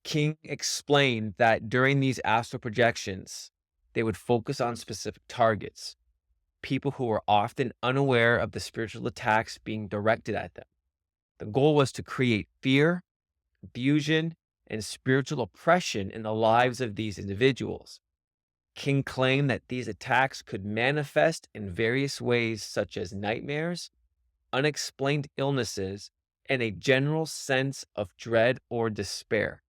King explained that during these astral projections, they would focus on specific targets, people who were often unaware of the spiritual attacks being directed at them. The goal was to create fear, confusion, and spiritual oppression in the lives of these individuals. King claimed that these attacks could manifest in various ways, such as nightmares, unexplained illnesses, and a general sense of dread or despair.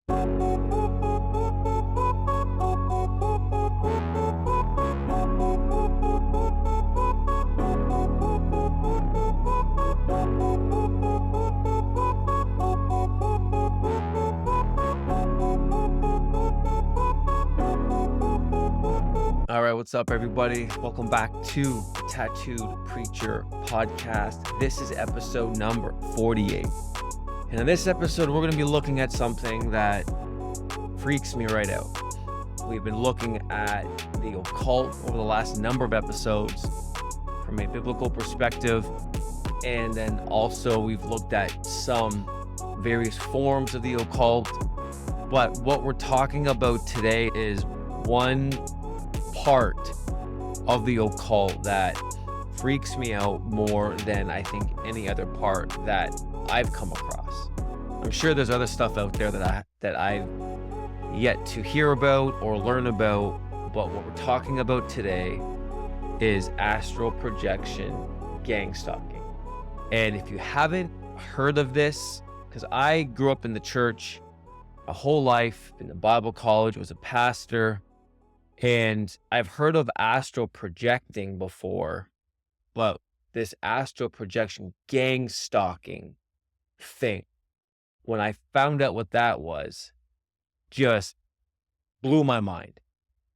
All right, what's up, everybody? Welcome back to the Tattooed Preacher Podcast. This is episode number 48. And in this episode, we're going to be looking at something that freaks me right out. We've been looking at the occult over the last number of episodes from a biblical perspective. And then also we've looked at some various forms of the occult. But what we're talking about today is one part of the occult that freaks me out more than I think any other part that I've come across. I'm sure there's other stuff out there that I've yet to hear about or learn about, but what we're talking about today is astral projection gangstalking. And if you haven't heard of this, because I grew up in the church my whole life, in the Bible college, was a pastor, and I've heard of astral projecting before, but this astral projection gang stalking thing, when I found out what that was, just blew my mind.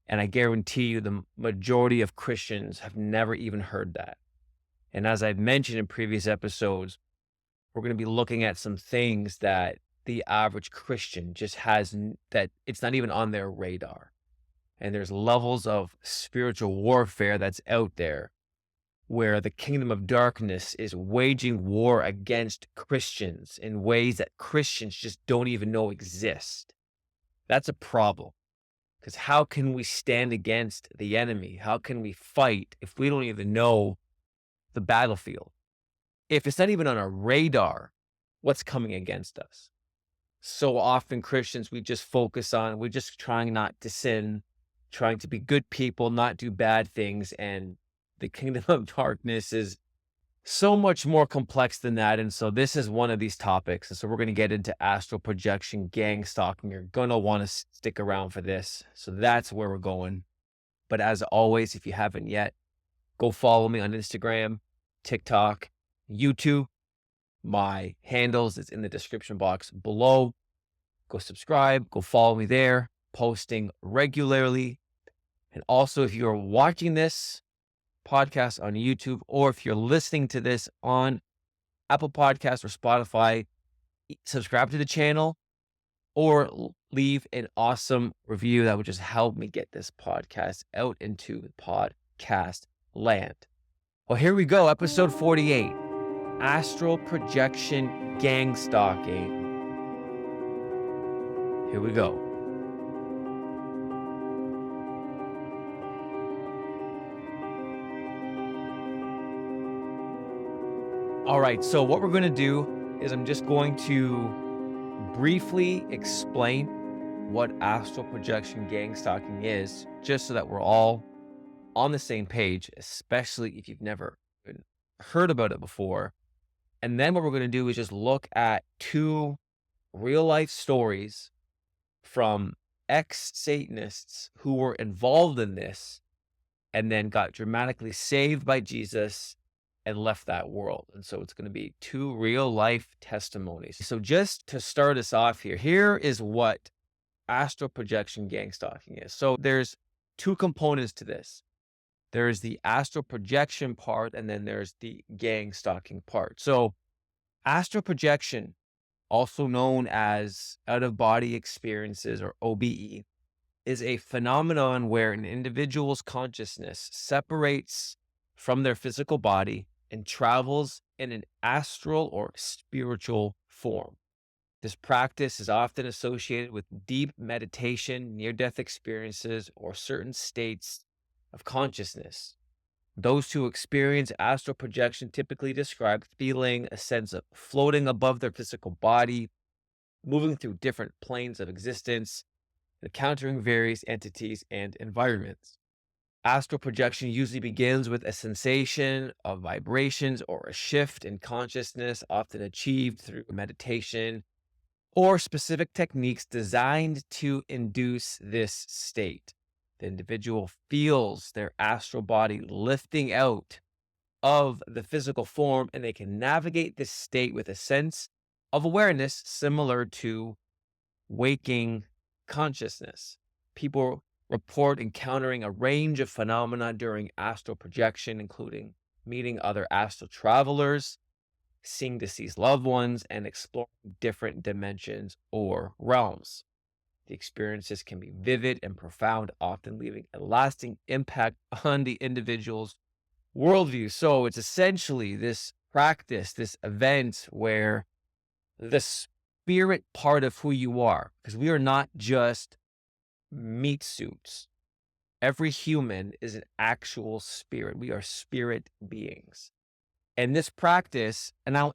And I guarantee you the majority of Christians have never even heard that. And as I've mentioned in previous episodes, we're going to be looking at some things that the average Christian just has, that it's not even on their radar. And there's levels of spiritual warfare that's out there where the kingdom of darkness is waging war against Christians in ways that Christians just don't even know exist. That's a problem, because how can we stand against the enemy? How can we fight if we don't even know the battlefield? If it's not even on our radar, what's coming against us? So often Christians, we're just trying not to sin, trying to be good people, not do bad things. And the kingdom of darkness is so much more complex than that. And so this is one of these topics. And so we're going to get into astral projection, gang stalking. You're going to want to stick around for this. So that's where we're going. But as always, if you haven't yet, go follow me on Instagram, TikTok, YouTube. My handles is in the description box below. Go subscribe, go follow me there, posting regularly. And also, if you're watching this podcast on YouTube, or if you're listening to this on Apple Podcasts or Spotify, subscribe to the channel or leave an awesome review. That would just help me get this podcast out into podcast land. Well, here we go. Episode 48, astral projection gang stalking. Here we go. All right, so what we're going to do is I'm just going to briefly explain what astral projection gang stalking is, just so that we're all on the same page, especially if you've never heard about it before. And then what we're going to do is just look at two real life stories from ex-Satanists who were involved in this and then got dramatically saved by Jesus and left that world. And so it's going to be two real life testimonies. So just to start us off here is what astral projection gang stalking is. So there's two components to this. There's the astral projection part, and then there's the gang stalking part. So astral projection, also known as out-of-body experiences or OBE, is a phenomenon where an individual's consciousness separates from their physical body and travels in an astral or spiritual form. This practice is often associated with deep meditation, near-death experiences, or certain states of consciousness. Those who experience astral projection typically describe feeling a sense of floating above their physical body, moving through different planes of existence, encountering various entities and environments. Astral projection usually begins with a sensation of vibrations or a shift in consciousness, often achieved through meditation or specific techniques designed to induce this state. The individual feels their astral body lifting out of the physical form, and they can navigate this state with a sense of awareness similar to waking consciousness. People report encountering a range of phenomena during astral projection, including meeting other astral travelers, seeing deceased loved ones, and exploring different dimensions or realms. The experiences can be vivid and profound, often leaving a lasting impact on the individual's worldview. So it's essentially this practice, this event where the spirit part of who you are, because we are not just meat suits. Every human is an actual spirit. We are spirit beings. And this practice, and I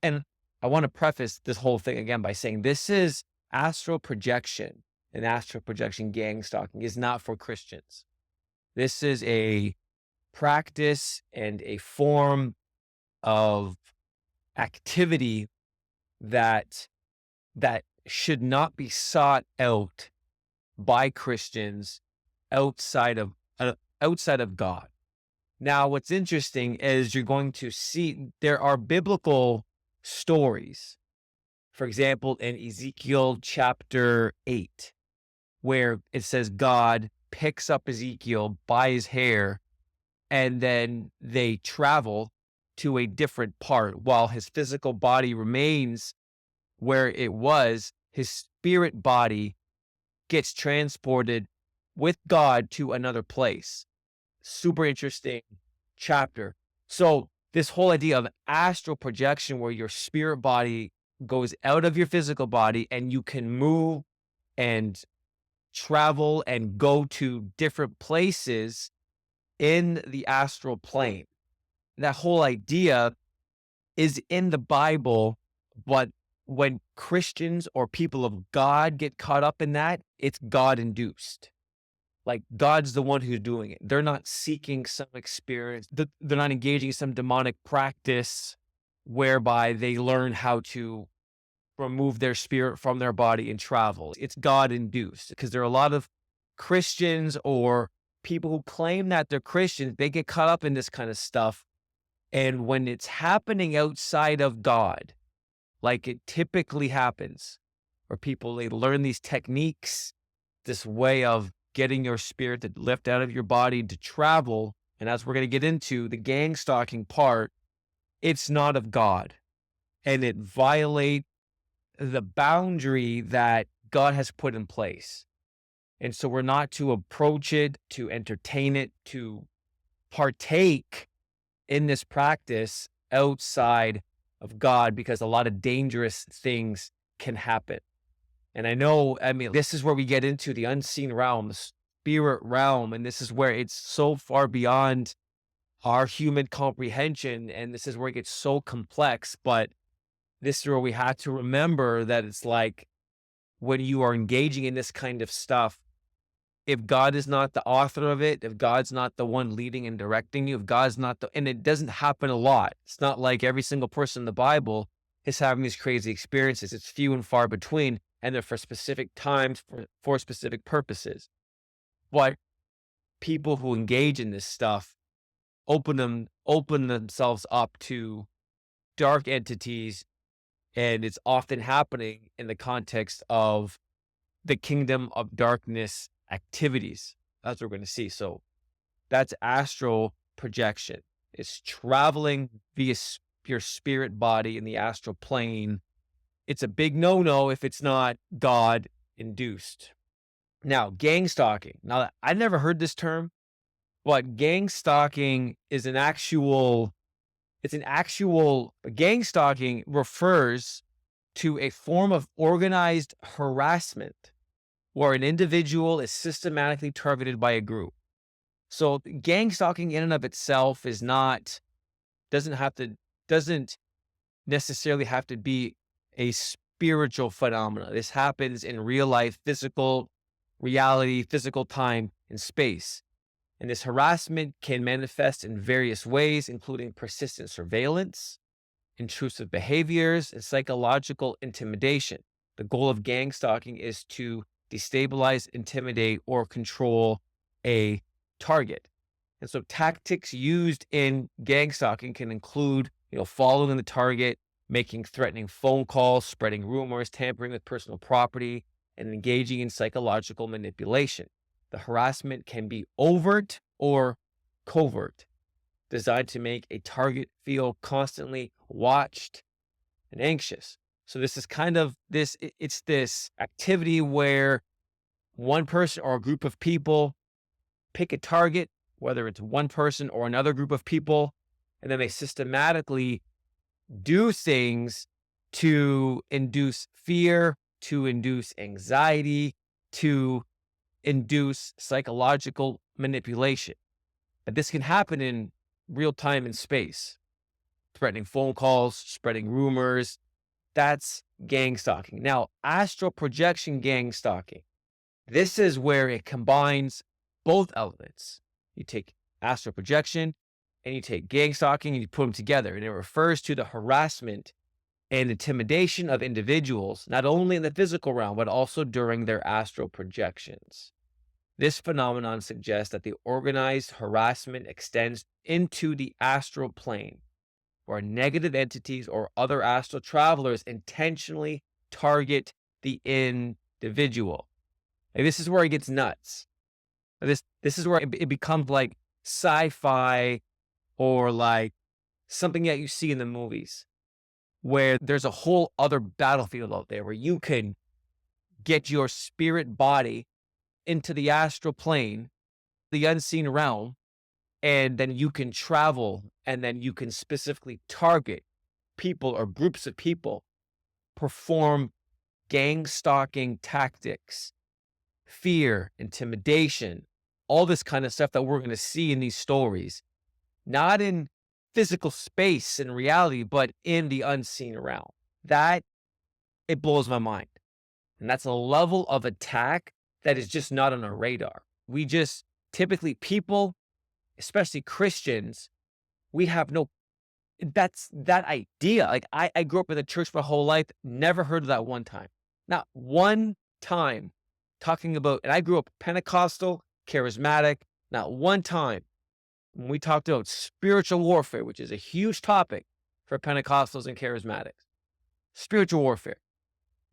want to preface this whole thing again by saying this is astral projection, and astral projection gang stalking is not for Christians. This is a practice and a form of activity that should not be sought out by Christians outside of God. Now, what's interesting is you're going to see there are biblical stories. For example, in Ezekiel chapter 8, where it says God picks up Ezekiel by his hair, and then they travel to a different part while his physical body remains where it was. His spirit body gets transported with God to another place. Super interesting chapter. So this whole idea of astral projection, where your spirit body goes out of your physical body and you can move and travel and go to different places in the astral plane. That whole idea is in the Bible, but when Christians or people of God get caught up in that, it's God induced. Like God's the one who's doing it. They're not seeking some experience. They're not engaging in some demonic practice whereby they learn how to remove their spirit from their body and travel. It's God induced, because there are a lot of Christians or people who claim that they're Christians. They get caught up in this kind of stuff. And when it's happening outside of God, like it typically happens, where people, they learn these techniques, this way of getting your spirit to lift out of your body to travel. And as we're going to get into the gang stalking part, it's not of God, and it violates the boundary that God has put in place. And so we're not to approach it, to entertain it, to partake in this practice outside of God, because a lot of dangerous things can happen. And I mean, this is where we get into the unseen realm, the spirit realm, and this is where it's so far beyond our human comprehension, and this is where it gets so complex. But this is where we have to remember that it's like, when you are engaging in this kind of stuff, if God is not the author of it, if God's not the one leading and directing you, if God's not and it doesn't happen a lot. It's not like every single person in the Bible is having these crazy experiences. It's few and far between, and they're for specific times, for specific purposes. But people who engage in this stuff open themselves up to dark entities, and it's often happening in the context of the kingdom of darkness activities, as we're going to see. So that's astral projection. It's traveling via your spirit body in the astral plane. It's a big no-no if it's not God induced. Now, gang stalking. Now, I never heard this term, but gang stalking is gang stalking refers to a form of organized harassment where an individual is systematically targeted by a group. So gang stalking in and of itself is not doesn't have to doesn't necessarily have to be a spiritual phenomena. This happens in real life, physical reality, physical time and space. And this harassment can manifest in various ways, including persistent surveillance, intrusive behaviors, and psychological intimidation. The goal of gang stalking is to destabilize, intimidate, or control a target. And so tactics used in gang stalking can include, following the target, making threatening phone calls, spreading rumors, tampering with personal property, and engaging in psychological manipulation. The harassment can be overt or covert, designed to make a target feel constantly watched and anxious. So this is kind of it's this activity where one person or a group of people pick a target, whether it's one person or another group of people, and then they systematically do things to induce fear, to induce anxiety, to induce psychological manipulation. But this can happen in real time and space. Threatening phone calls, spreading rumors, that's gang stalking. Now, astral projection gang stalking. This is where it combines both elements. You take astral projection and you take gang stalking and you put them together. And it refers to the harassment and intimidation of individuals, not only in the physical realm, but also during their astral projections. This phenomenon suggests that the organized harassment extends into the astral plane, where negative entities or other astral travelers intentionally target the individual. And this is where it gets nuts. This is where it becomes like sci-fi or like something that you see in the movies, where there's a whole other battlefield out there where you can get your spirit body into the astral plane, the unseen realm, and then you can travel and then you can specifically target people or groups of people, perform gang stalking tactics, fear, intimidation, all this kind of stuff that we're going to see in these stories, not in physical space and reality, but in the unseen realm. That, it blows my mind. And that's a level of attack that is just not on our radar. We just typically people, especially Christians, we have no, that's that idea. Like I grew up in the church my whole life, never heard of that one time. Not one time talking about, and I grew up Pentecostal, charismatic, not one time when we talked about spiritual warfare, which is a huge topic for Pentecostals and charismatics. Spiritual warfare.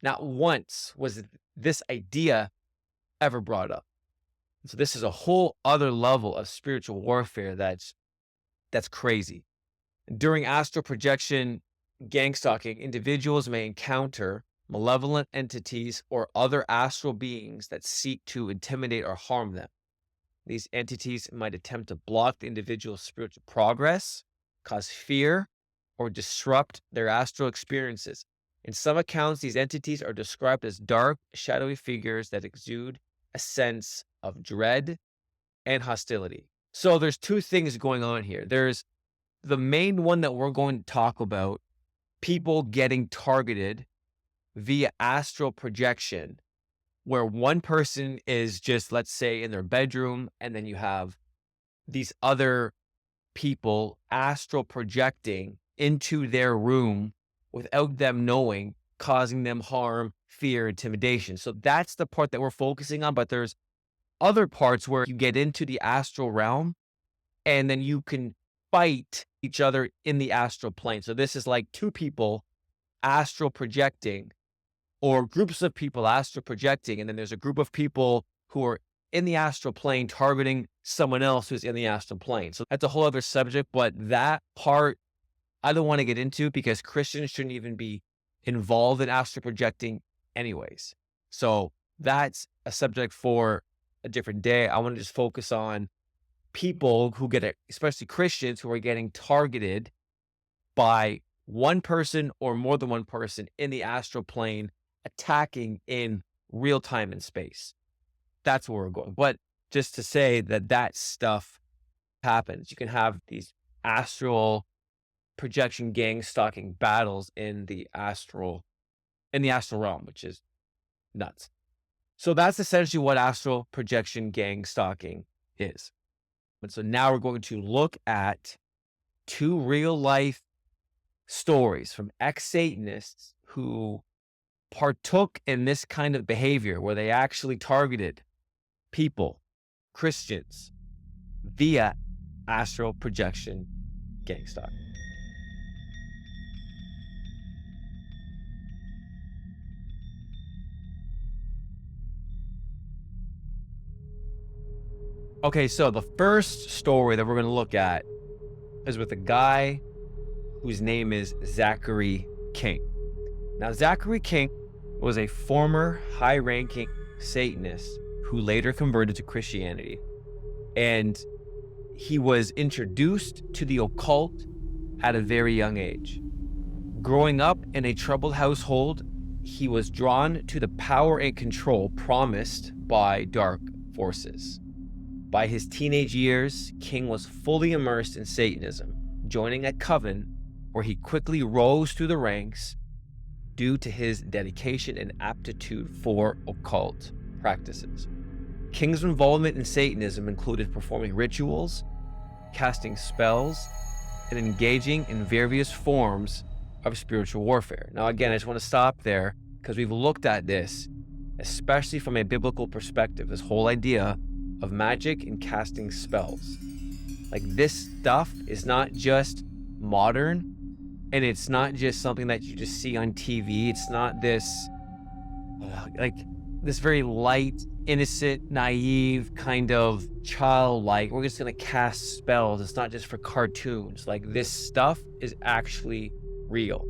Not once was this idea ever brought up. So this is a whole other level of spiritual warfare that's crazy. During astral projection gang stalking, individuals may encounter malevolent entities or other astral beings that seek to intimidate or harm them. These entities might attempt to block the individual's spiritual progress, cause fear, or disrupt their astral experiences. In some accounts, these entities are described as dark, shadowy figures that exude a sense of dread and hostility. So there's two things going on here. There's the main one that we're going to talk about, people getting targeted via astral projection, where one person is just, let's say, in their bedroom, and then you have these other people astral projecting into their room without them knowing, causing them harm, fear, intimidation. So that's the part that we're focusing on. But there's other parts where you get into the astral realm and then you can fight each other in the astral plane. So this is like two people astral projecting, or groups of people astral projecting. And then there's a group of people who are in the astral plane targeting someone else who's in the astral plane. So that's a whole other subject, but that part I don't want to get into because Christians shouldn't even be involved in astral projecting anyways. So that's a subject for a different day. I want to just focus on people who get it, especially Christians who are getting targeted by one person or more than one person in the astral plane attacking in real time and space. That's where we're going. But just to say that that stuff happens, you can have these astral projection gang stalking battles in the astral realm, which is nuts. So that's essentially what astral projection gang stalking is. And so now we're going to look at 2 real life stories from ex-Satanists who partook in this kind of behavior where they actually targeted people, Christians, via astral projection gang stalking. Okay, so the first story that we're going to look at is with a guy whose name is Zachary King. Now, Zachary King was a former high-ranking Satanist who later converted to Christianity. And he was introduced to the occult at a very young age. Growing up in a troubled household, he was drawn to the power and control promised by dark forces. By his teenage years, King was fully immersed in Satanism, joining a coven where he quickly rose through the ranks due to his dedication and aptitude for occult practices. King's involvement in Satanism included performing rituals, casting spells, and engaging in various forms of spiritual warfare. Now, again, I just want to stop there because we've looked at this, especially from a biblical perspective, this whole idea of magic and casting spells. Like, this stuff is not just modern, and it's not just something that you just see on TV. It's not this this very light, innocent, naive kind of childlike, we're just going to cast spells. It's not just for cartoons. Like, this stuff is actually real.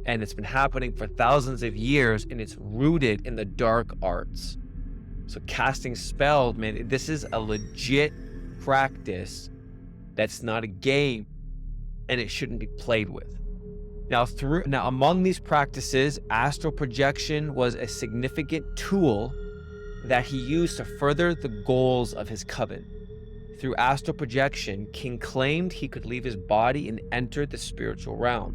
And it's been happening for thousands of years, and it's rooted in the dark arts. So casting spells, man, this is a legit practice that's not a game, and it shouldn't be played with. Now, among these practices, astral projection was a significant tool that he used to further the goals of his coven. Through astral projection, King claimed he could leave his body and enter the spiritual realm,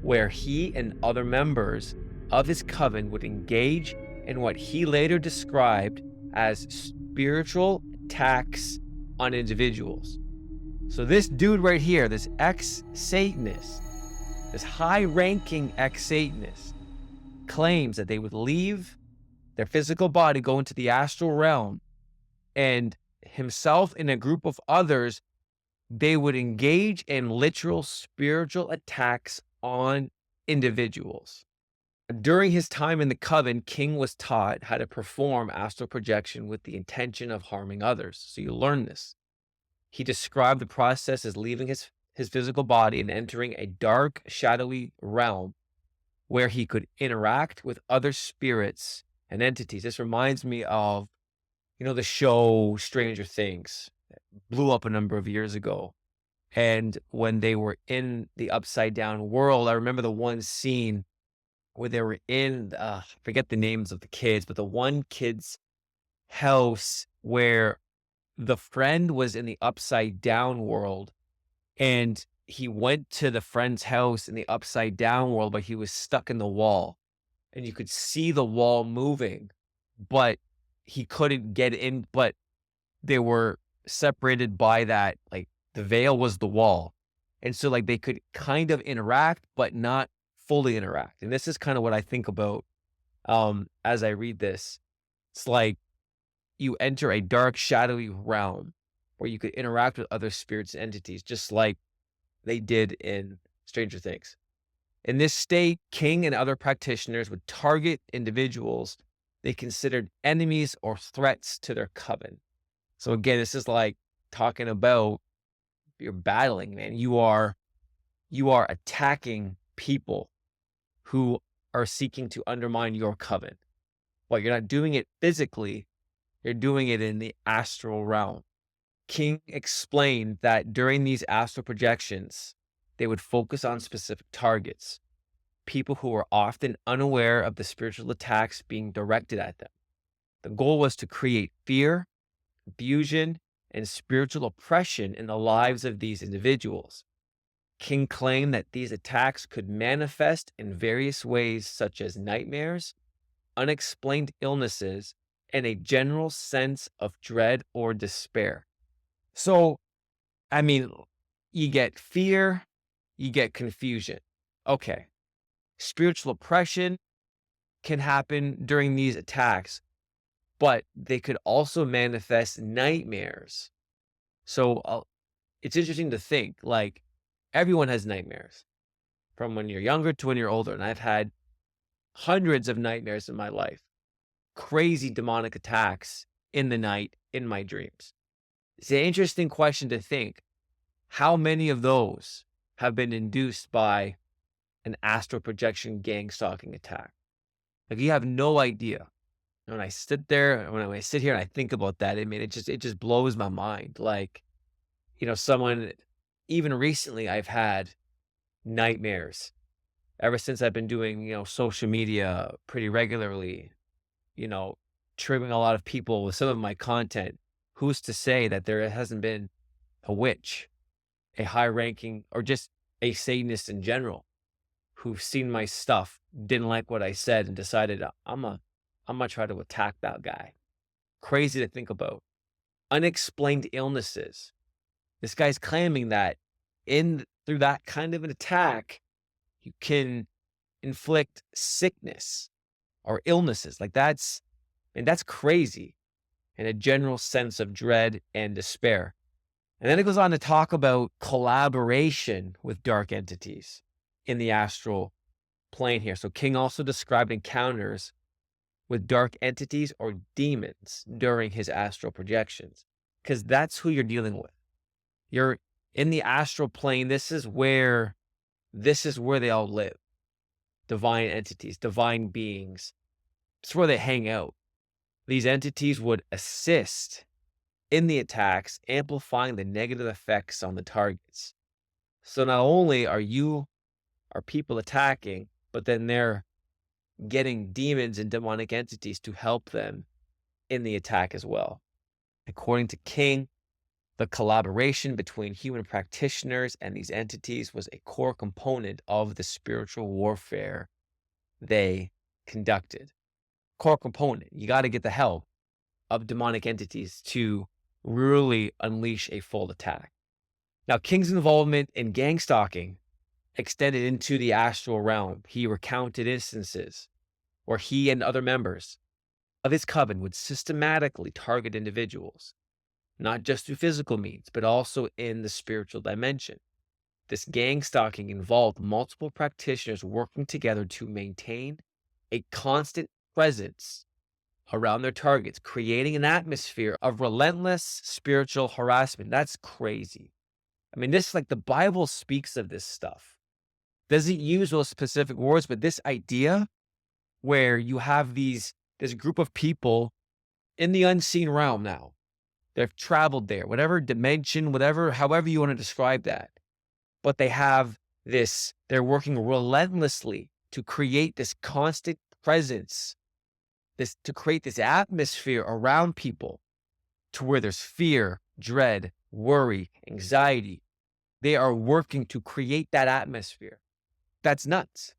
where he and other members of his coven would engage in what he later described as spiritual attacks on individuals. So this dude right here, this ex-Satanist, this high-ranking ex-Satanist, claims that they would leave their physical body, go into the astral realm, and himself and a group of others, they would engage in literal spiritual attacks on individuals. During his time in the coven, King was taught how to perform astral projection with the intention of harming others. So you learn this. He described the process as leaving his physical body and entering a dark, shadowy realm where he could interact with other spirits and entities. This reminds me of, the show Stranger Things. It blew up a number of years ago. And when they were in the upside down world, I remember the one scene where they were in, I forget the names of the kids, but the one kid's house where the friend was in the upside down world, and he went to the friend's house in the upside down world, but he was stuck in the wall, and you could see the wall moving, but he couldn't get in, but they were separated by that, like, the veil was the wall. And so, like, they could kind of interact, but not fully interact. And this is kind of what I think about as I read this. It's like you enter a dark, shadowy realm where you could interact with other spirits and entities, just like they did in Stranger Things. In this state, King and other practitioners would target individuals they considered enemies or threats to their coven. So again, this is like talking about you're battling, man. You are attacking people who are seeking to undermine your coven. But you're not doing it physically, you're doing it in the astral realm. King explained that during these astral projections, they would focus on specific targets, people who were often unaware of the spiritual attacks being directed at them. The goal was to create fear, confusion, and spiritual oppression in the lives of these individuals. King claimed that these attacks could manifest in various ways, such as nightmares, unexplained illnesses, and a general sense of dread or despair. So, I mean, you get fear, you get confusion. Okay. Spiritual oppression can happen during these attacks, but they could also manifest nightmares. So it's interesting to think, like, everyone has nightmares from when you're younger to when you're older. And I've had hundreds of nightmares in my life, crazy demonic attacks in the night in my dreams. It's an interesting question to think. How many of those have been induced by an astral projection gang stalking attack? Like, you have no idea. When I sit there, when I sit here and I think about that, it just blows my mind. Like, someone, even recently, I've had nightmares ever since I've been doing, social media pretty regularly, you know, triggering a lot of people with some of my content. Who's to say that there hasn't been a witch, a high ranking, or just a Satanist in general who've seen my stuff, didn't like what I said, and decided I'm gonna try to attack that guy. Crazy to think about. Unexplained illnesses. This guy's claiming that through that kind of an attack, you can inflict sickness or illnesses. Like, that's crazy. And a general sense of dread and despair. And then it goes on to talk about collaboration with dark entities in the astral plane here. So King also described encounters with dark entities or demons during his astral projections, because that's who you're dealing with. You're in the astral plane. This is where they all live. Divine entities, divine beings. It's where they hang out. These entities would assist in the attacks, amplifying the negative effects on the targets. So not only are people attacking, but then they're getting demons and demonic entities to help them in the attack as well. According to King, the collaboration between human practitioners and these entities was a core component of the spiritual warfare they conducted. Core component. You got to get the help of demonic entities to really unleash a full attack. Now, King's involvement in gang stalking extended into the astral realm. He recounted instances where he and other members of his coven would systematically target individuals, not just through physical means, but also in the spiritual dimension. This gang stalking involved multiple practitioners working together to maintain a constant presence around their targets, creating an atmosphere of relentless spiritual harassment. That's crazy. I mean, this, like, the Bible speaks of this stuff. Doesn't use those specific words, but this idea where you have this group of people in the unseen realm now. They've traveled there, whatever dimension, however you want to describe that. But they're working relentlessly to create this constant presence, to create this atmosphere around people to where there's fear, dread, worry, anxiety. They are working to create that atmosphere. That's nuts.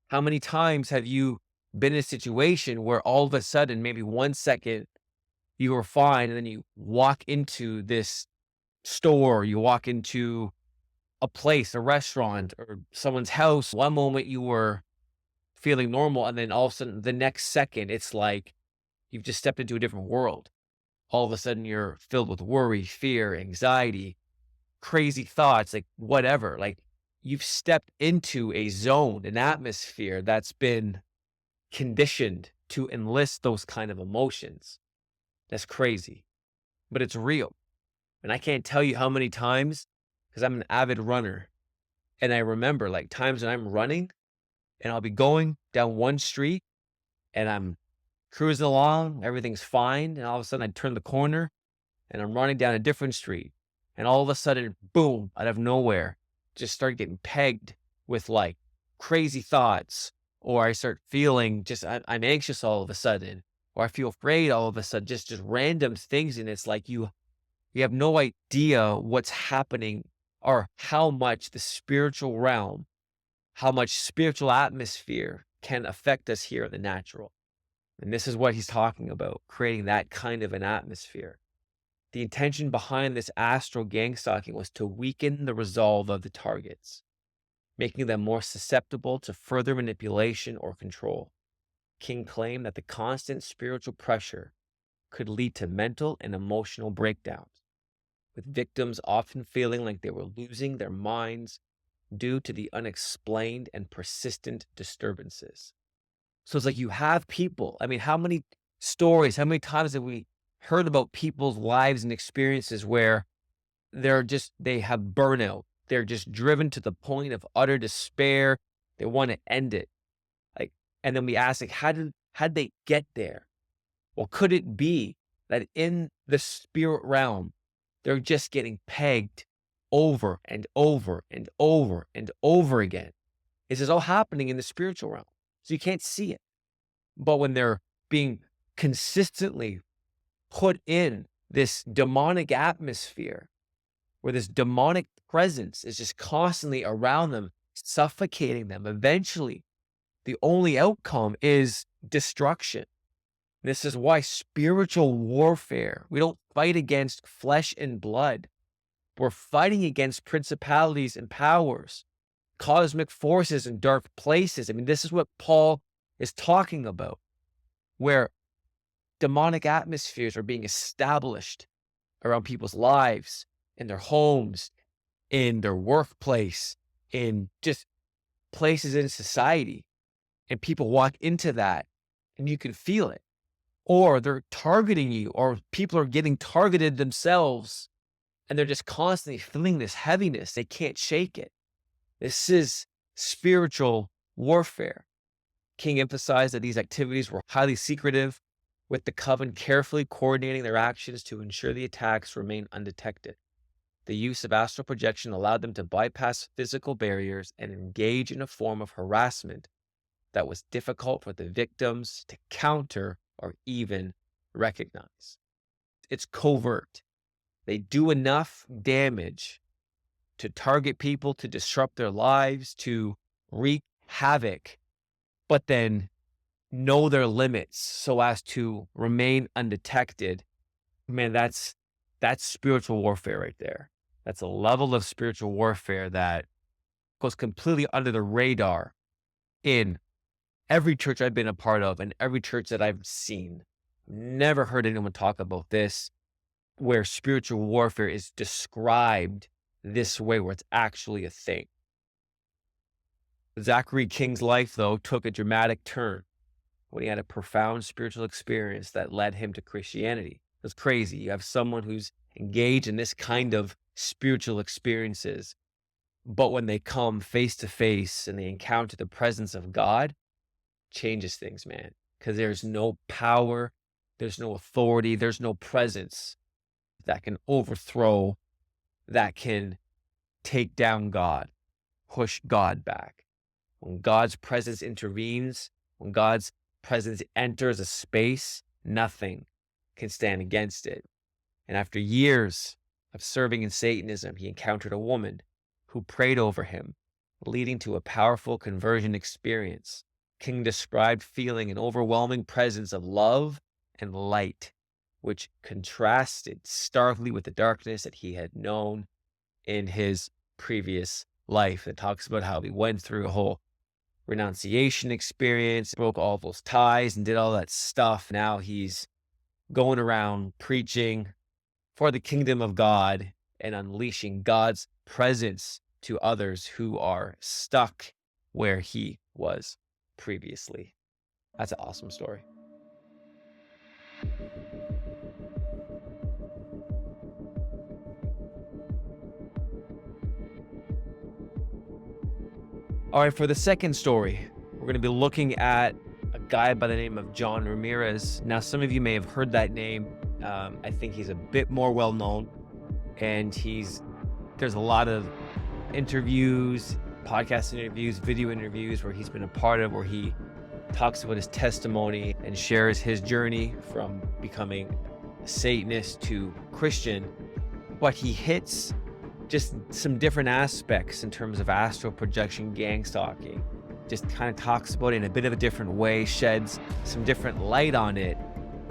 How many times have you been in a situation where all of a sudden, maybe 1 second, you were fine, and then you walk into this store, you walk into a place, a restaurant, or someone's house. One moment you were feeling normal, and then all of a sudden, the next second, it's like you've just stepped into a different world. All of a sudden, you're filled with worry, fear, anxiety, crazy thoughts, like whatever. Like, you've stepped into a zone, an atmosphere that's been conditioned to enlist those kind of emotions. That's crazy, but it's real. And I can't tell you how many times, because I'm an avid runner, and I remember, like, times when I'm running and I'll be going down one street and I'm cruising along, everything's fine, and all of a sudden I turn the corner and I'm running down a different street, and all of a sudden, boom, out of nowhere, just start getting pegged with like crazy thoughts, or I start feeling just, I'm anxious all of a sudden, or I feel afraid all of a sudden, just random things. And it's like, you have no idea what's happening or how much the spiritual realm, how much spiritual atmosphere can affect us here in the natural. And this is what he's talking about, creating that kind of an atmosphere. The intention behind this astral gang stalking was to weaken the resolve of the targets, making them more susceptible to further manipulation or control. King claimed that the constant spiritual pressure could lead to mental and emotional breakdowns, with victims often feeling like they were losing their minds due to the unexplained and persistent disturbances. So it's like you have people. I mean, how many stories, how many times have we heard about people's lives and experiences where they have burnout. They're just driven to the point of utter despair. They want to end it. Like, and then we ask, like, how'd they get there? Well, could it be that in the spirit realm, they're just getting pegged over and over and over and over again? This is all happening in the spiritual realm. So you can't see it. But when they're being consistently put in this demonic atmosphere, where this demonic presence is just constantly around them, suffocating them, eventually the only outcome is destruction. This is why spiritual warfare, we don't fight against flesh and blood. We're fighting against principalities and powers, cosmic forces and dark places. I mean, this is what Paul is talking about, where demonic atmospheres are being established around people's lives, in their homes, in their workplace, in just places in society. And people walk into that and you can feel it. Or they're targeting you, or people are getting targeted themselves, and they're just constantly feeling this heaviness. They can't shake it. This is spiritual warfare. King emphasized that these activities were highly secretive, with the coven carefully coordinating their actions to ensure the attacks remain undetected. The use of astral projection allowed them to bypass physical barriers and engage in a form of harassment that was difficult for the victims to counter or even recognize. It's covert. They do enough damage to target people, to disrupt their lives, to wreak havoc, but then know their limits so as to remain undetected. Man, that's spiritual warfare right there. That's a level of spiritual warfare that goes completely under the radar in every church I've been a part of and every church that I've seen. Never heard anyone talk about this, where spiritual warfare is described this way, where it's actually a thing. Zachary King's life, though, took a dramatic turn when he had a profound spiritual experience that led him to Christianity. It's crazy. You have someone who's engaged in this kind of spiritual experiences, but when they come face to face and they encounter the presence of God, changes things, man. Because there's no power, there's no authority, there's no presence that can overthrow, that can take down God, push God back. When God's presence intervenes, when God's presence enters a space, nothing can stand against it. And after years of serving in Satanism, he encountered a woman who prayed over him, leading to a powerful conversion experience. King described feeling an overwhelming presence of love and light, which contrasted starkly with the darkness that he had known in his previous life. It talks about how he went through a whole renunciation experience, broke all those ties and did all that stuff. Now he's going around preaching for the kingdom of God and unleashing God's presence to others who are stuck where he was previously. That's an awesome story. All right, for the second story, we're going to be looking at a guy by the name of John Ramirez. Now, some of you may have heard that name. I think he's a bit more well-known, and there's a lot of interviews, podcast interviews, video interviews where he's been a part of, where he talks about his testimony and shares his journey from becoming a Satanist to Christian. But he hits just some different aspects in terms of astral projection, gang stalking. Just kind of talks about it in a bit of a different way, sheds some different light on it.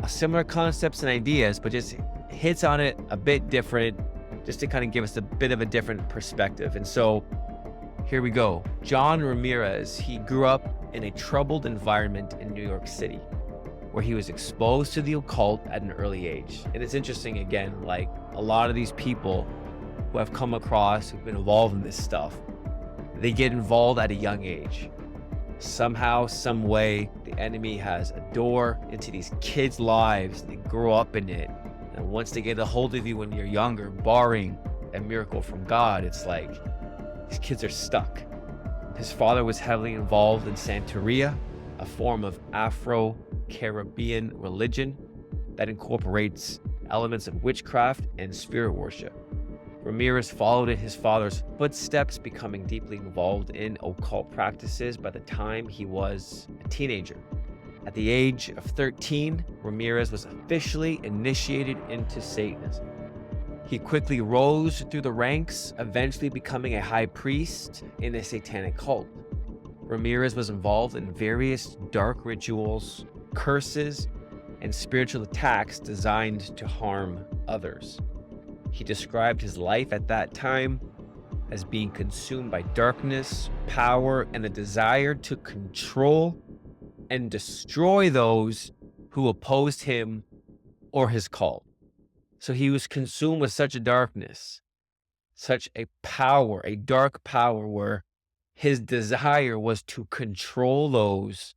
Similar concepts and ideas, but just hits on it a bit different, just to kind of give us a bit of a different perspective. And so here we go. John Ramirez, he grew up in a troubled environment in New York City, where he was exposed to the occult at an early age. And it's interesting, again, like a lot of these people who I've come across who've been involved in this stuff, they get involved at a young age. Somehow, some way, the enemy has a door into these kids' lives. They grow up in it. And once they get a hold of you when you're younger, barring a miracle from God, it's like these kids are stuck. His father was heavily involved in Santeria, a form of Afro-Caribbean religion that incorporates elements of witchcraft and spirit worship. Ramirez followed in his father's footsteps, becoming deeply involved in occult practices by the time he was a teenager. At the age of 13, Ramirez was officially initiated into Satanism. He quickly rose through the ranks, eventually becoming a high priest in a satanic cult. Ramirez was involved in various dark rituals, curses, and spiritual attacks designed to harm others. He described his life at that time as being consumed by darkness, power, and a desire to control and destroy those who opposed him or his cult. So he was consumed with such a darkness, such a power, a dark power, where his desire was to control those,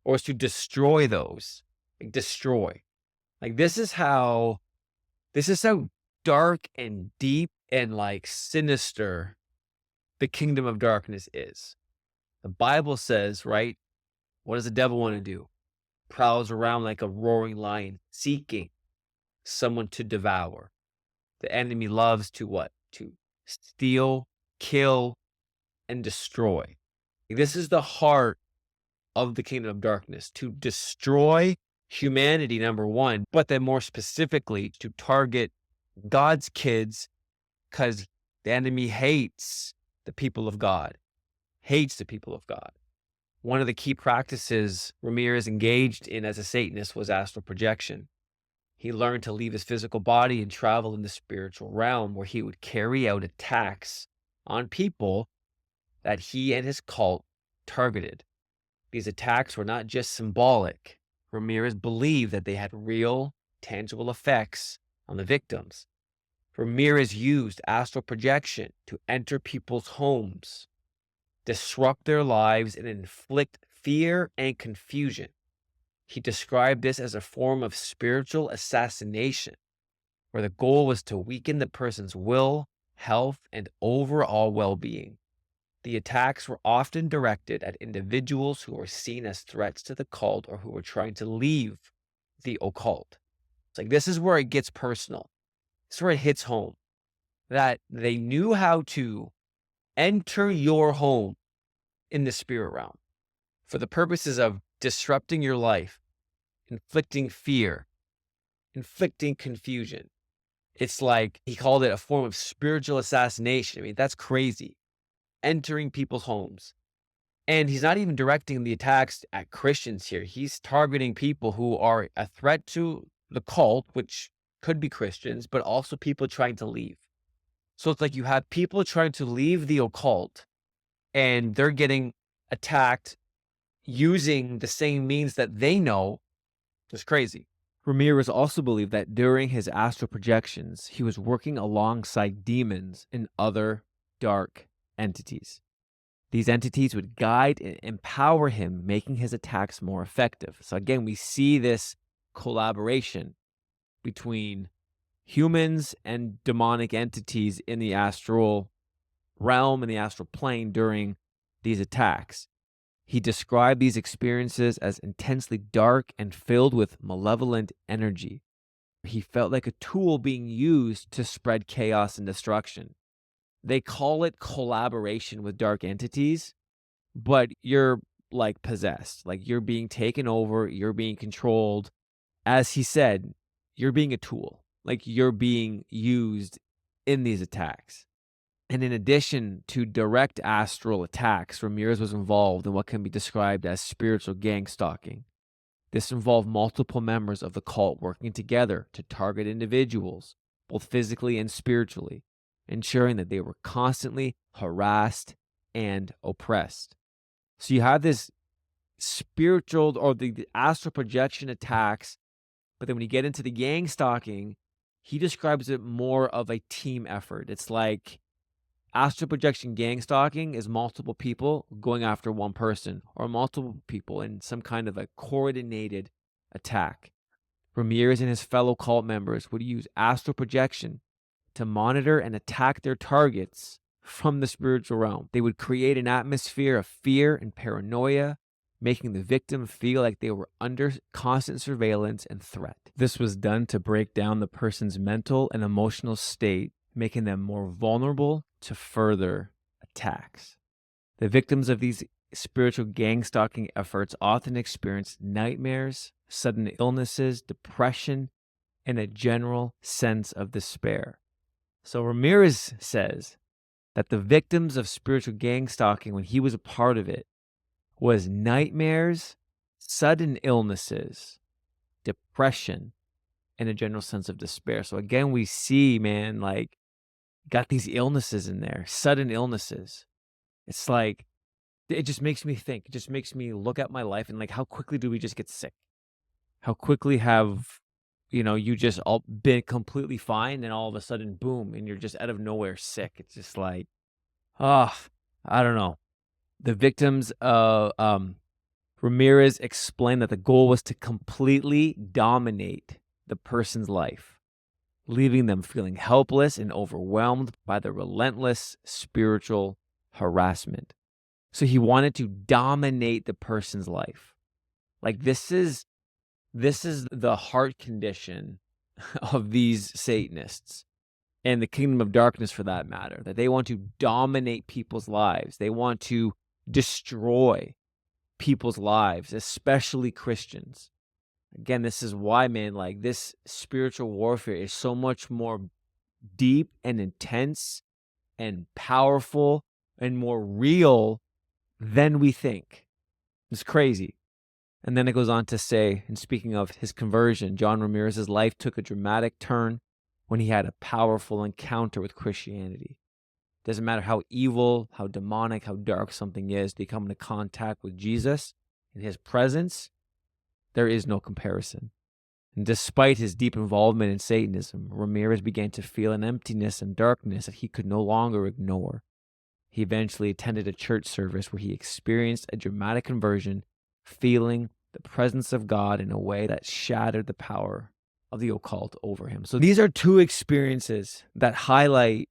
or was to destroy those. Like destroy. Like this is how dark and deep and like sinister the kingdom of darkness is. The Bible says, right? What does the devil want to do? Prowls around like a roaring lion, seeking someone to devour. The enemy loves to what? To steal, kill, and destroy. This is the heart of the kingdom of darkness, to destroy humanity, number one, but then more specifically to target God's kids, because the enemy hates the people of God, hates the people of God. One of the key practices Ramirez engaged in as a Satanist was astral projection. He learned to leave his physical body and travel in the spiritual realm, where he would carry out attacks on people that he and his cult targeted. These attacks were not just symbolic. Ramirez believed that they had real, tangible effects on the victims. Ramirez used astral projection to enter people's homes, disrupt their lives, and inflict fear and confusion. He described this as a form of spiritual assassination, where the goal was to weaken the person's will, health, and overall well-being. The attacks were often directed at individuals who were seen as threats to the cult or who were trying to leave the occult. It's like, this is where it gets personal. This is where it hits home, that they knew how to enter your home in the spirit realm for the purposes of disrupting your life, inflicting fear, inflicting confusion. It's like, he called it a form of spiritual assassination. I mean, that's crazy. Entering people's homes. And he's not even directing the attacks at Christians here. He's targeting people who are a threat to the cult, which could be Christians, but also people trying to leave. So it's like you have people trying to leave the occult, and they're getting attacked using the same means that they know. It's crazy. Ramirez also believed that during his astral projections, he was working alongside demons and other dark entities. These entities would guide and empower him, making his attacks more effective. So again, we see this collaboration between humans and demonic entities in the astral realm and the astral plane during these attacks. He described these experiences as intensely dark and filled with malevolent energy. He felt like a tool being used to spread chaos and destruction. they call it collaboration with dark entities, but you're like possessed, like you're being taken over, you're being controlled. As he said, you're being a tool, like you're being used in these attacks. And in addition to direct astral attacks, Ramirez was involved in what can be described as spiritual gang stalking. This involved multiple members of the cult working together to target individuals, both physically and spiritually, ensuring that they were constantly harassed and oppressed. So you have this spiritual or the astral projection attacks, but then when you get into the gang stalking, he describes it more of a team effort. It's like astral projection gang stalking is multiple people going after one person or multiple people in some kind of a coordinated attack. Ramirez and his fellow cult members would use astral projection to monitor and attack their targets from the spiritual realm. They would create an atmosphere of fear and paranoia, making the victim feel like they were under constant surveillance and threat. This was done to break down the person's mental and emotional state, making them more vulnerable to further attacks. The victims of these spiritual gang stalking efforts often experience nightmares, sudden illnesses, depression, and a general sense of despair. So Ramirez says that the victims of spiritual gang stalking, when he was a part of it, was nightmares, sudden illnesses, depression, and a general sense of despair. So again, we see, man, like, got these illnesses in there, sudden illnesses. It's like, it just makes me think. It just makes me look at my life and like, how quickly do we just get sick? How quickly have, you just all been completely fine and all of a sudden, boom, and you're just out of nowhere sick. It's just like, I don't know. The victims Ramirez explained that the goal was to completely dominate the person's life, leaving them feeling helpless and overwhelmed by the relentless spiritual harassment. So he wanted to dominate the person's life. Like this is the heart condition of these Satanists and the kingdom of darkness for that matter, that they want to dominate people's lives. They want to destroy people's lives, especially Christians. Again, this is why, man, like this spiritual warfare is so much more deep and intense and powerful and more real than we think. It's crazy. And then it goes on to say, and speaking of his conversion, John Ramirez's life took a dramatic turn when he had a powerful encounter with Christianity. Doesn't matter how evil, how demonic, how dark something is, they come into contact with Jesus and his presence, there is no comparison. And despite his deep involvement in Satanism, Ramirez began to feel an emptiness and darkness that he could no longer ignore. He eventually attended a church service where he experienced a dramatic conversion, feeling the presence of God in a way that shattered the power of the occult over him. So these are two experiences that highlight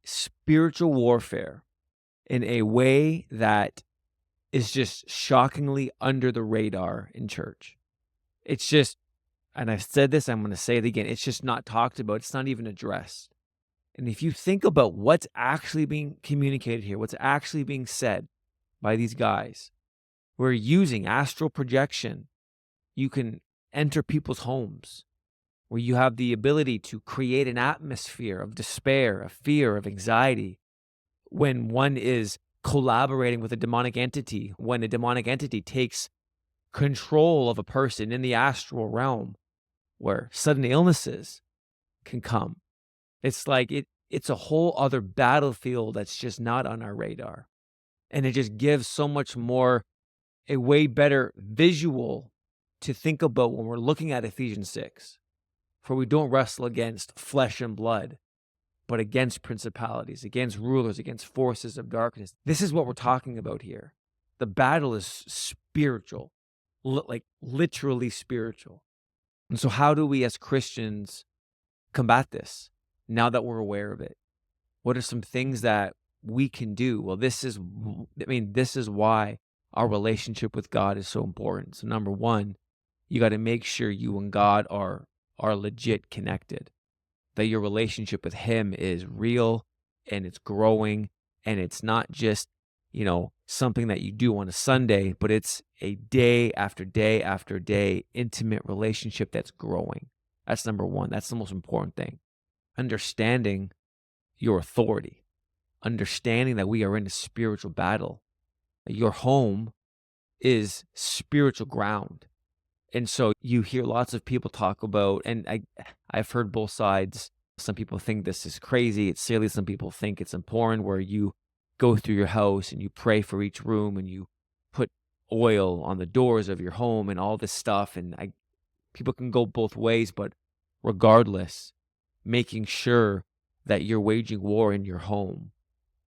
spiritual warfare in a way that is just shockingly under the radar in church. It's just, and I've said this, I'm going to say it again, it's just not talked about. It's not even addressed. And if you think about what's actually being communicated here, what's actually being said by these guys, we're using astral projection. You can enter people's homes where you have the ability to create an atmosphere of despair, of fear, of anxiety. When one is collaborating with a demonic entity, when a demonic entity takes control of a person in the astral realm, where sudden illnesses can come. It's like it's a whole other battlefield that's just not on our radar. And it just gives so much more, a way better visual to think about when we're looking at Ephesians 6. For we don't wrestle against flesh and blood, but against principalities, against rulers, against forces of darkness. This is what we're talking about here. The battle is spiritual, like literally spiritual. And so how do we as Christians combat this now that we're aware of it? What are some things that we can do? Well, this is why our relationship with God is so important. So number one, you got to make sure you and God are legit connected, that your relationship with him is real and it's growing, and it's not just, something that you do on a Sunday, but it's a day after day after day intimate relationship that's growing. That's number one. That's the most important thing. Understanding your authority, understanding that we are in a spiritual battle. Your home is spiritual ground. And so you hear lots of people talk about, and I've heard both sides. Some people think this is crazy, it's silly. Some people think it's important, where you go through your house and you pray for each room and you put oil on the doors of your home and all this stuff. And people can go both ways, but regardless, making sure that you're waging war in your home,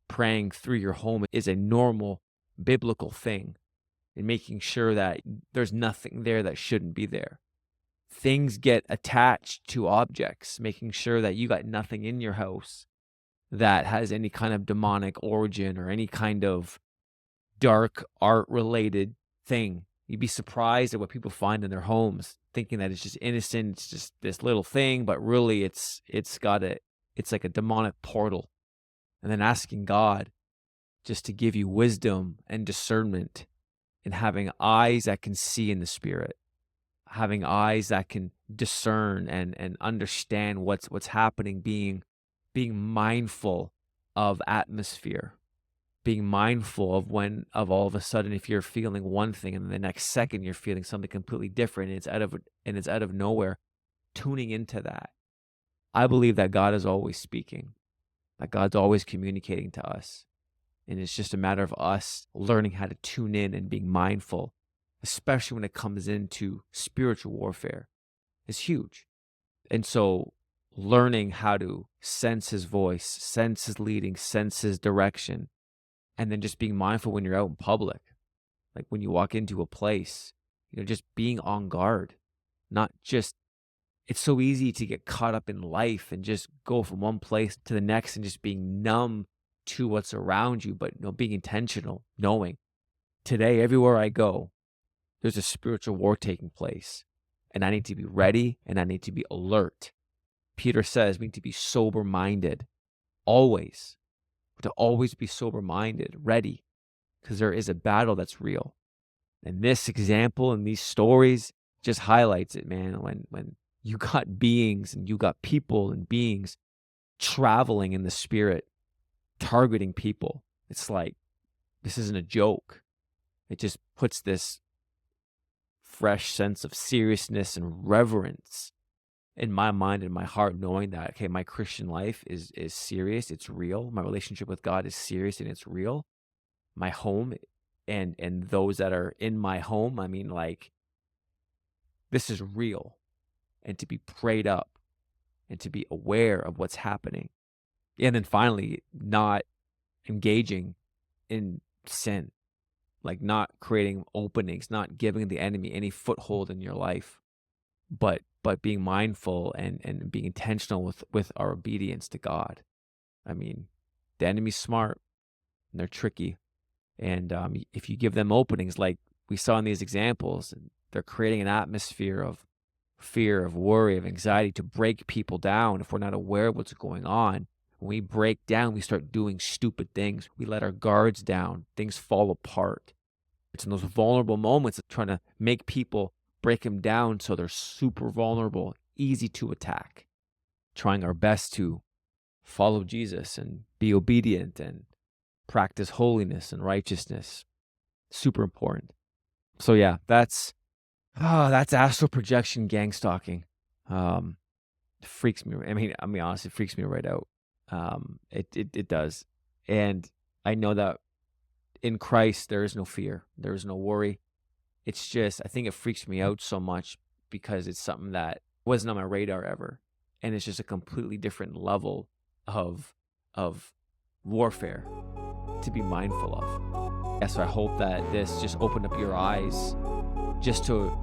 praying through your home is a normal biblical thing, and making sure that there's nothing there that shouldn't be there. Things get attached to objects, making sure that you got nothing in your house that has any kind of demonic origin or any kind of dark art related thing. You'd be surprised at what people find in their homes, thinking that it's just innocent, it's just this little thing, but really it's like a demonic portal. And then asking God just to give you wisdom and discernment, and having eyes that can see in the spirit, having eyes that can discern and understand what's happening, being mindful of atmosphere, being mindful of all of a sudden, if you're feeling one thing and the next second you're feeling something completely different, and it's out of nowhere, tuning into that. I believe that God is always speaking, that God's always communicating to us. And it's just a matter of us learning how to tune in and being mindful, especially when it comes into spiritual warfare. It's huge. And so learning how to sense his voice, sense his leading, sense his direction, and then just being mindful when you're out in public. Like when you walk into a place, just being on guard, not just, it's so easy to get caught up in life and just go from one place to the next and just being numb to what's around you, but being intentional, knowing today, everywhere I go, there's a spiritual war taking place, and I need to be ready and I need to be alert. Peter says we need to be sober-minded, always, to always be sober-minded, ready, because there is a battle that's real. And this example and these stories just highlights it, man. When you got beings and you got people and beings traveling in the spirit, targeting people, it's like, this isn't a joke. It just puts this fresh sense of seriousness and reverence in my mind and my heart, knowing that, okay, my Christian life is serious, it's real. My relationship with God is serious and it's real. My home and those that are in my home, this is real. And to be prayed up and to be aware of what's happening. And then finally, not engaging in sin, like not creating openings, not giving the enemy any foothold in your life, but being mindful and being intentional with our obedience to God. The enemy's smart and they're tricky. And if you give them openings, like we saw in these examples, they're creating an atmosphere of fear, of worry, of anxiety to break people down. If we're not aware of what's going on, when we break down, we start doing stupid things. We let our guards down. Things fall apart. It's in those vulnerable moments of trying to make people break them down so they're super vulnerable, easy to attack. Trying our best to follow Jesus and be obedient and practice holiness and righteousness. Super important. So yeah, that's astral projection gang stalking. Freaks me. Honestly, it freaks me right out. It does. And I know that in Christ, there is no fear. There is no worry. It's just, I think it freaks me out so much because it's something that wasn't on my radar ever. And it's just a completely different level of warfare to be mindful of. Yeah, so I hope that this just opened up your eyes just to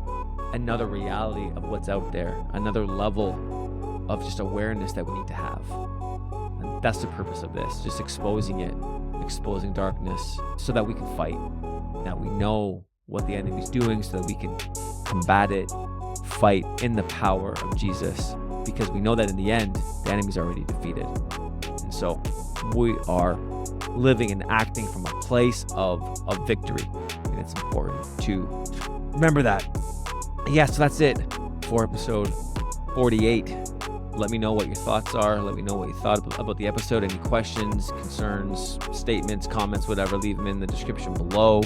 another reality of what's out there, another level of just awareness that we need to have. And that's the purpose of this, just exposing darkness so that we can fight, that we know what the enemy's doing so that we can combat it, fight in the power of Jesus, because we know that in the end, the enemy's already defeated. And So we are living and acting from a place of victory. And it's important to remember that. Yeah, so that's it for episode 48. Let me know what your thoughts are. Let me know what you thought about the episode. Any questions, concerns, statements, comments, whatever, leave them in the description below.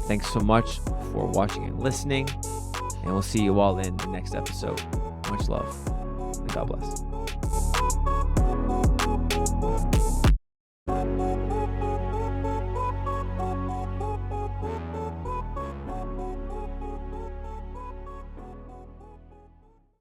Thanks so much for watching and listening. And we'll see you all in the next episode. Much love and God bless.